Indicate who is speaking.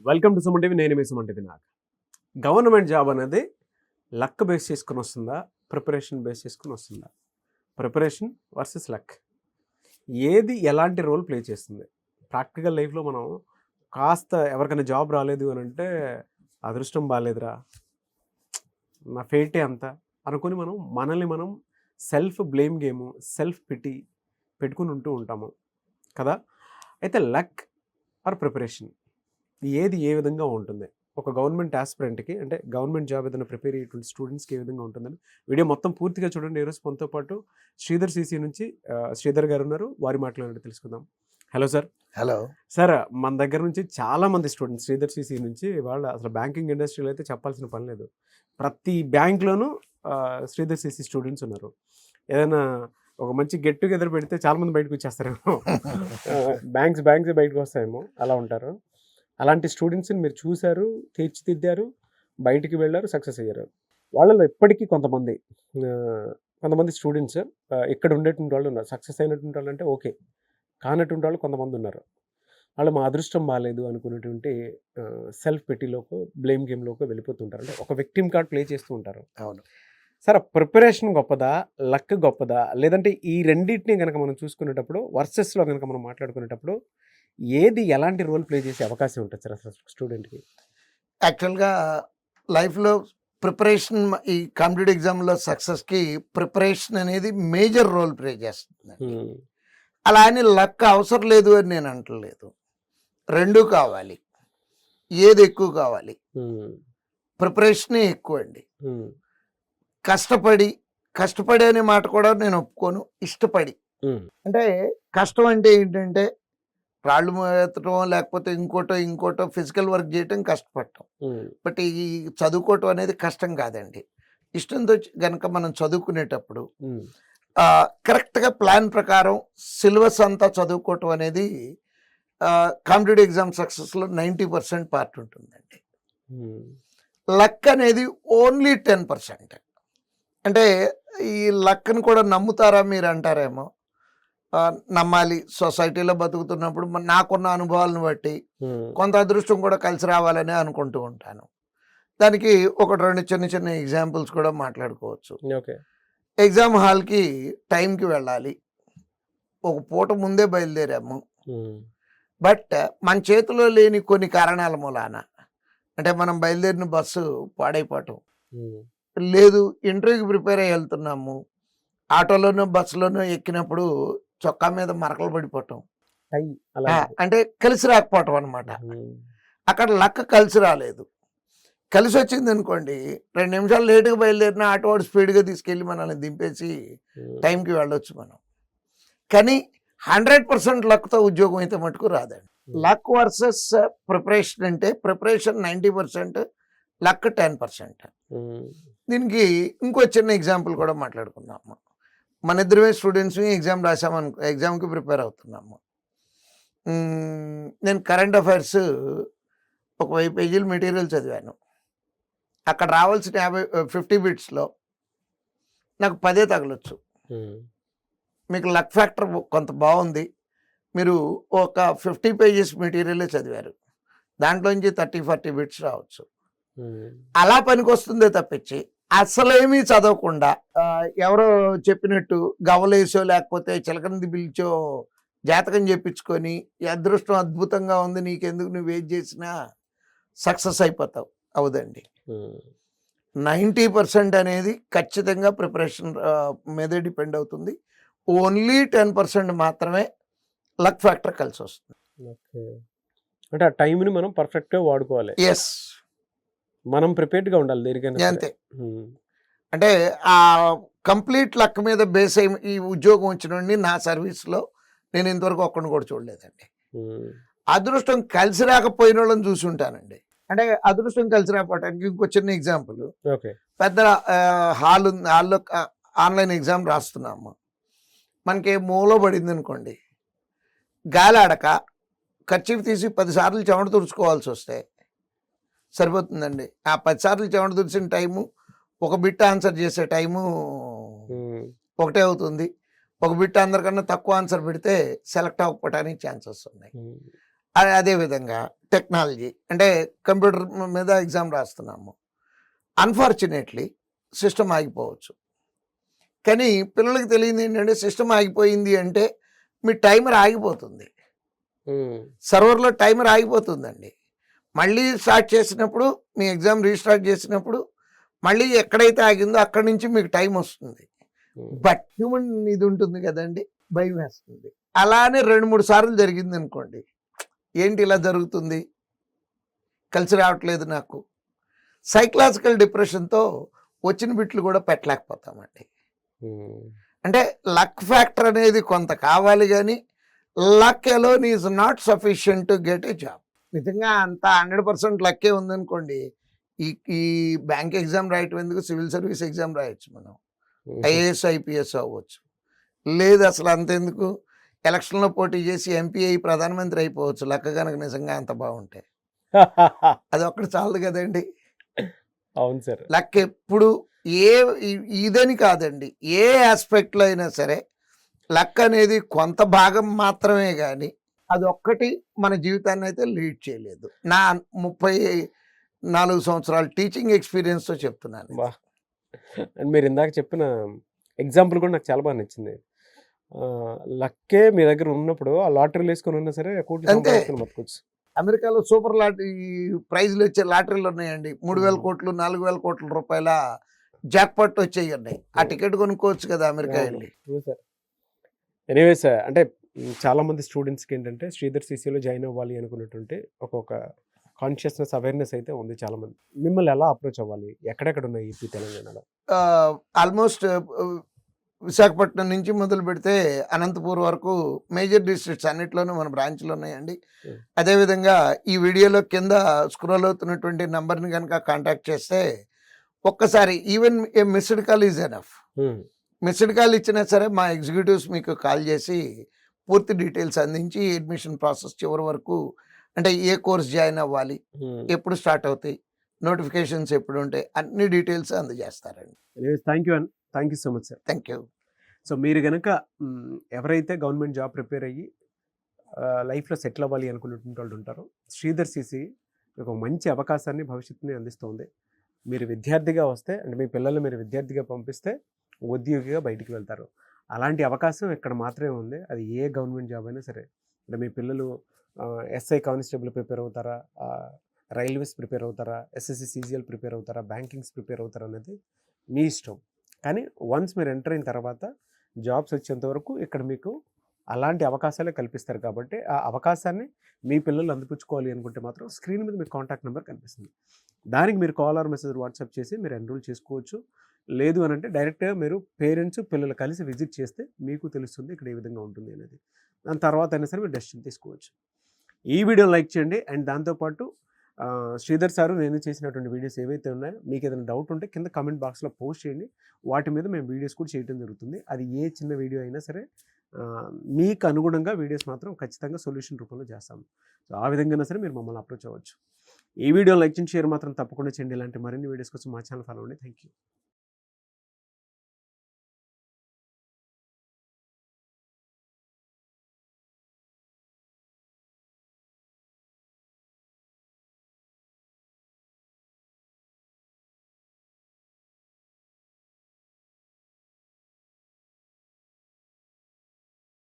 Speaker 1: Welcome to Suman TV. నేను మీ Suman TV. నాకు government job అనేది లక్ బేస్ చేసుకుని వస్తుందా, ప్రిపరేషన్ బేస్ చేసుకుని వస్తుందా? ప్రిపరేషన్ వర్సెస్ లక్, ఏది ఎలాంటి రోల్ ప్లే చేస్తుంది? ప్రాక్టికల్ లైఫ్లో మనం కాస్త ఎవరికైనా జాబ్ రాలేదు అని అంటే అదృష్టం బాగాలేదురా, నా ఫేటే అంత అనుకుని మనల్ని మనం self blame game, self PT పెట్టుకుని ఉంటూ ఉంటాము కదా. అయితే లక్ ఆర్ ప్రిపరేషన్, ఏది ఏ విధంగా ఉంటుంది ఒక గవర్నమెంట్ ఆస్పిరెంట్కి, అంటే గవర్నమెంట్ జాబ్ ఏదైనా ప్రిపేర్ అయ్యేటువంటి స్టూడెంట్స్కి ఏ విధంగా ఉంటుందని వీడియో మొత్తం పూర్తిగా చూడండి. ఈరోజు మనతో పాటు శ్రీధర్ సిసి నుంచి శ్రీధర్ గారు ఉన్నారు, వారి మాటలు తెలుసుకుందాం. Hello sir.
Speaker 2: హలో
Speaker 1: సార్, మన దగ్గర నుంచి చాలామంది స్టూడెంట్స్ శ్రీధర్ సిసి నుంచి వాళ్ళు అసలు బ్యాంకింగ్ ఇండస్ట్రీలో అయితే చెప్పాల్సిన పని లేదు, ప్రతి బ్యాంక్లోనూ శ్రీధర్ సిసి స్టూడెంట్స్ ఉన్నారు. ఏదైనా ఒక మంచి గెట్ టుగెదర్ పెడితే చాలామంది బయటకు వచ్చేస్తారేమో, బ్యాంక్స్ బయటకు వస్తాయేమో, అలా ఉంటారు. అలాంటి స్టూడెంట్స్ని మీరు చూశారు, తీర్చిదిద్దారు, బయటికి వెళ్ళారు, సక్సెస్ అయ్యారు. వాళ్ళలో ఇప్పటికీ కొంతమంది స్టూడెంట్స్ ఇక్కడ ఉండేటువంటి వాళ్ళు ఉన్నారు. సక్సెస్ అయినటువంటి వాళ్ళు అంటే ఓకే, కానటువంటి వాళ్ళు కొంతమంది ఉన్నారు. వాళ్ళు మా అదృష్టం బాగాలేదు అనుకునేటువంటి సెల్ఫ్ పెటీలోకి, బ్లేమ్ గేమ్లోకి వెళ్ళిపోతుంటారు. అంటే ఒక విక్టిమ్ కార్డ్ ప్లే చేస్తూ ఉంటారు.
Speaker 2: అవును
Speaker 1: సార్, ప్రిపరేషన్ గొప్పదా, లక్ గొప్పదా? లేదంటే ఈ రెండింటిని కనుక మనం చూసుకునేటప్పుడు, వర్సెస్లో కనుక మనం మాట్లాడుకునేటప్పుడు ఏది ఎలాంటి రోల్ ప్లే చేసే అవకాశం ఉంటుంది సార్ అసలు స్టూడెంట్కి?
Speaker 2: యాక్చువల్గా లైఫ్లో ప్రిపరేషన్, ఈ కాంపిటేటివ్ ఎగ్జామ్లో సక్సెస్కి ప్రిపరేషన్ అనేది మేజర్ రోల్ ప్లే చేస్తుంది. అలా అని లక్ అవసరం లేదు అని నేను అంటలేదు. రెండూ కావాలి. ఏది ఎక్కువ కావాలి? ప్రిపరేషనే ఎక్కువ అండి. కష్టపడి అనే మాట కూడా నేను ఒప్పుకోను. ఇష్టపడి, అంటే కష్టం అంటే ఏంటంటే రాళ్ళు ఎత్తడం, లేకపోతే ఇంకోటో ఫిజికల్ వర్క్ చేయటం కష్టపడటం. బట్ ఈ చదువుకోవటం అనేది కష్టం కాదండి. ఇష్టంతో కనుక మనం చదువుకునేటప్పుడు కరెక్ట్గా ప్లాన్ ప్రకారం సిలబస్ అంతా చదువుకోవటం అనేది కాంపిటేటివ్ ఎగ్జామ్ సక్సెస్లో 90% పార్ట్ ఉంటుందండి. లక్ అనేది ఓన్లీ 10%. అంటే ఈ లక్ని కూడా నమ్ముతారా మీరు అంటారేమో. నమ్మాలి. సొసైటీలో బతుకుతున్నప్పుడు నాకున్న అనుభవాలను బట్టి కొంత అదృష్టం కూడా కలిసి రావాలని అనుకుంటూ ఉంటాను. దానికి ఒకటి రెండు చిన్న ఎగ్జాంపుల్స్ కూడా మాట్లాడుకోవచ్చు. ఎగ్జామ్ హాల్కి టైంకి వెళ్ళాలి, ఒక పూట ముందే బయలుదేరాము. బట్ మన చేతిలో లేని కొన్ని కారణాల మూలాన, అంటే మనం బయలుదేరిన బస్సు పాడైపోవటం లేదు, ఇంటర్వ్యూకి ప్రిపేర్ అయ్యి వెళ్తున్నాము, ఆటోలోనో బస్సులోనో ఎక్కినప్పుడు చొక్కా మీద మరకలు పడిపోవటం, అంటే కలిసి రాకపోవటం అనమాట. అక్కడ లక్ కలిసి రాలేదు. కలిసి వచ్చింది అనుకోండి, 2 నిమిషాలు లేటుగా బయలుదేరిన ఆటోవాడు స్పీడ్గా తీసుకెళ్ళి మనల్ని దింపేసి టైంకి వెళ్ళొచ్చు మనం. కానీ 100% లక్తో ఉద్యోగం అయితే మటుకు రాదండి. లక్ వర్సెస్ ప్రిపరేషన్ అంటే ప్రిపరేషన్ 90%, లక్ 10%. దీనికి ఇంకో చిన్న ఎగ్జాంపుల్ కూడా మాట్లాడుకుందాము. మన ఇద్దరమే స్టూడెంట్స్ ఎగ్జామ్ రాసామనుకో, ఎగ్జామ్కి ప్రిపేర్ అవుతున్నాము. నేను కరెంట్ అఫైర్స్ ఒక 1000 పేజీలు మెటీరియల్ చదివాను. అక్కడ రావాల్సిన 50 బిట్స్లో నాకు 10 తగలొచ్చు. మీకు లక్ ఫ్యాక్టర్ కొంత బాగుంది, మీరు ఒక 50 పేజెస్ మెటీరియలే చదివారు, దాంట్లోంచి 30-40 బిట్స్ రావచ్చు. అలా పనికి వస్తుందే తప్పించి అసలేమీ చదవకుండా ఎవరో చెప్పినట్టు గవలేసో లేకపోతే చిలకనది పిలిచో జాతకం చెప్పించుకొని అదృష్టం అద్భుతంగా ఉంది నీకెందుకు నువ్వు వెయిట్ చేసినా సక్సెస్ అయిపోతావు. అవదండి. 90% అనేది ఖచ్చితంగా ప్రిపరేషన్ మీదే డిపెండ్ అవుతుంది. ఓన్లీ 10% మాత్రమే లక్ ఫ్యాక్టర్ కలిసి వస్తుంది.
Speaker 1: అంటే ఆ టైంని మనం పర్ఫెక్ట్గా వాడుకోవాలి.
Speaker 2: ఎస్,
Speaker 1: మనం ప్రిపేర్డ్గా ఉండాలి దేనికైనా.
Speaker 2: అంతే. అంటే ఆ కంప్లీట్ లక్ మీద బేస్ అయ్యి ఈ ఉద్యోగం వచ్చినండి నా సర్వీస్లో నేను ఇంతవరకు ఒక్కడిని కూడా చూడలేదండి. అదృష్టం కలిసి రాకపోయిన వాళ్ళని చూసి ఉంటానండి. అంటే అదృష్టం కలిసి రాకపోవటానికి ఇంకో చిన్న ఎగ్జాంపుల్. పెద్ద హాల్లో ఆన్లైన్ ఎగ్జామ్ రాస్తున్నాము. మనకి మూలో పడింది అనుకోండి, గాలి ఆడక ఖర్చు తీసి 10 సార్లు చెమట తుడుచుకోవాల్సి వస్తే సరిపోతుందండి. ఆ 10 సార్లు చెమట తుడిచిన టైము, ఒక బిట్ ఆన్సర్ చేసే టైము ఒకటే అవుతుంది. ఒక బిట్ అందరికన్నా తక్కువ ఆన్సర్ పెడితే సెలెక్ట్ అవ్వకపోవడానికి ఛాన్సెస్ ఉన్నాయి. అదేవిధంగా టెక్నాలజీ అంటే కంప్యూటర్ మీద ఎగ్జామ్ రాస్తున్నాము. అన్ఫార్చునేట్లీ సిస్టమ్ ఆగిపోవచ్చు. కానీ పిల్లలకి తెలియదు ఏంటంటే సిస్టమ్ ఆగిపోయింది అంటే మీ టైమర్ ఆగిపోతుంది, సర్వర్లో టైమర్ ఆగిపోతుందండి. మళ్ళీ స్టార్ట్ చేసినప్పుడు మీ ఎగ్జామ్ రీస్టార్ట్ చేసినప్పుడు మళ్ళీ ఎక్కడైతే ఆగిందో అక్కడి నుంచి మీకు టైం వస్తుంది. బట్ హ్యూమన్ ఇది ఉంటుంది కదండి, భయం వేస్తుంది. అలానే 2-3 సార్లు జరిగింది అనుకోండి, ఏంటి ఇలా జరుగుతుంది, కలిసి రావట్లేదు నాకు, సైకలాజికల్ డిప్రెషన్తో వచ్చిన బిట్లు కూడా పెట్టలేకపోతామండి. అంటే లక్ ఫ్యాక్టర్ అనేది కొంత కావాలి, కానీ luck alone is not sufficient to get a job. నిజంగా అంత 100% లక్కే ఉందనుకోండి, ఈ బ్యాంక్ ఎగ్జామ్ రాయటం ఎందుకు, సివిల్ సర్వీస్ ఎగ్జామ్ రాయొచ్చు, మనం ఐఏఎస్ ఐపీఎస్ అవ్వచ్చు. లేదు అసలు అంతెందుకు, ఎలక్షన్లో పోటీ చేసి ఎంపీ అయ్యి ప్రధానమంత్రి అయిపోవచ్చు, లక్క కనుక నిజంగా అంత బాగుంటే. అది ఒక్కటి చాలదు కదండి.
Speaker 1: అవును సార్.
Speaker 2: లక్ ఎప్పుడు ఇదని కాదండి, ఏ ఆస్పెక్ట్లో అయినా సరే లక్ అనేది కొంత భాగం మాత్రమే, కానీ అది ఒక్కటి మన జీవితాన్ని అయితే లీడ్ చేయలేదు. నా 34 సంవత్సరాల టీచింగ్ ఎక్స్పీరియన్స్తో చెప్తున్నాను.
Speaker 1: అండ్ మీరు ఇందాక చెప్పిన ఎగ్జాంపుల్ కూడా నాకు చాలా బాగా నచ్చింది. లక్కే మీ దగ్గర ఉన్నప్పుడు ఆ లాటరీలు వేసుకొని ఉన్నా సరే బతకొచ్చు.
Speaker 2: అమెరికాలో సూపర్ లాటరీ ప్రైజ్లు వచ్చే లాటరీలు ఉన్నాయండి, 3,000 కోట్లు 4,000 కోట్ల రూపాయల జాక్పాట్ వచ్చేవి ఉన్నాయి. ఆ టికెట్ కొనుక్కోవచ్చు కదా అమెరికా వెళ్ళి.
Speaker 1: ఎనీవే సార్, అంటే చాలా మంది స్టూడెంట్స్కి ఏంటంటే శ్రీధర్ సిసిలో జాయిన్ అవ్వాలి అనుకున్నట్టుంటే ఒక కాన్షియస్నెస్ అవేర్నెస్ అయితే ఉంది చాలా మంది. మిమ్మల్ని ఎలా అప్రోచ్ అవ్వాలి, ఎక్కడెక్కడ ఉన్నాయి ఏపీ తెలంగాణలో?
Speaker 2: ఆల్మోస్ట్ విశాఖపట్నం నుంచి మొదలు పెడితే అనంతపూర్ వరకు మేజర్ డిస్ట్రిక్ట్స్ అన్నిట్లోనూ మన బ్రాంచ్లు ఉన్నాయండి. అదేవిధంగా ఈ వీడియోలో కింద స్క్రోల్ అవుతున్నటువంటి నంబర్ని కనుక కాంటాక్ట్ చేస్తే ఒక్కసారి even a missed call is enough. Missed call ఇచ్చినా సరే మా ఎగ్జిక్యూటివ్స్ మీకు కాల్ చేసి పూర్తి డీటెయిల్స్ అందించి అడ్మిషన్ ప్రాసెస్ చివరి వరకు, అంటే ఏ కోర్స్ జాయిన్ అవ్వాలి, ఎప్పుడు స్టార్ట్ అవుతాయి, నోటిఫికేషన్స్ ఎప్పుడు ఉంటాయి, అన్ని డీటెయిల్స్ అందజేస్తారండి.
Speaker 1: Thank you so much sir.
Speaker 2: Thank you.
Speaker 1: So మీరు కనుక ఎవరైతే గవర్నమెంట్ జాబ్ ప్రిపేర్ అయ్యి లైఫ్లో సెటిల్ అవ్వాలి అనుకున్నటువంటి వాళ్ళు ఉంటారో, శ్రీధర్ సిసి ఒక మంచి అవకాశాన్ని భవిష్యత్తుని అందిస్తుంది. మీరు విద్యార్థిగా వస్తే, అంటే మీ పిల్లల్ని మీరు విద్యార్థిగా పంపిస్తే ఉద్యోగిగా బయటికి వెళ్తారు. అలాంటి అవకాశం ఇక్కడ మాత్రమే ఉంది. అది ఏ గవర్నమెంట్ జాబ్ అయినా సరే. అంటే మీ పిల్లలు ఎస్ఐ కానిస్టేబుల్ ప్రిపేర్ అవుతారా, రైల్వేస్ ప్రిపేర్ అవుతారా, ఎస్ఎస్సి సిజిఎల్ ప్రిపేర్ అవుతారా, బ్యాంకింగ్స్ ప్రిపేర్ అవుతారా అనేది మీ ఇష్టం. కానీ వన్స్ మీరు ఎంటర్ అయిన తర్వాత జాబ్స్ వచ్చేంత వరకు ఇక్కడ మీకు అలాంటి అవకాశాలే కల్పిస్తారు. కాబట్టి ఆ అవకాశాన్ని మీ పిల్లలు అందిపుచ్చుకోవాలి అనుకుంటే మాత్రం స్క్రీన్ మీద మీకు కాంటాక్ట్ నెంబర్ కనిపిస్తుంది. దానికి మీరు కాల్ ఆర్ మెసేజ్ వాట్సాప్ చేసి మీరు ఎన్రోల్ చేసుకోవచ్చు. లేదు అని అంటే డైరెక్ట్గా మీరు పేరెంట్స్ పిల్లలు కలిసి విజిట్ చేస్తే మీకు తెలుస్తుంది ఇక్కడ ఏ విధంగా ఉంటుంది అనేది. దాని తర్వాత అయినా సరే మీరు డెసిషన్ తీసుకోవచ్చు. ఈ వీడియో లైక్ చేయండి. అండ్ దాంతోపాటు శ్రీధర్ సారు నేను చేసినటువంటి వీడియోస్ ఏవైతే ఉన్నాయో మీకు ఏదైనా డౌట్ ఉంటే కింద కామెంట్ బాక్స్లో పోస్ట్ చేయండి. వాటి మీద మేము వీడియోస్ కూడా చేయడం జరుగుతుంది. అది ఏ చిన్న వీడియో అయినా సరే మీకు అనుగుణంగా వీడియోస్ మాత్రం ఖచ్చితంగా సొల్యూషన్ రూపంలో చేస్తాము. సో ఆ విధంగా సరే మీరు మమ్మల్ని అప్రోచ్ అవ్వచ్చు. ఈ వీడియో లైక్ చేయండి, షేర్ మాత్రం తప్పకుండా చేయండి. ఇలాంటి మరిన్ని వీడియోస్ కోసం మా ఛానల్ ఫాలో అవ్వండి. Thank you.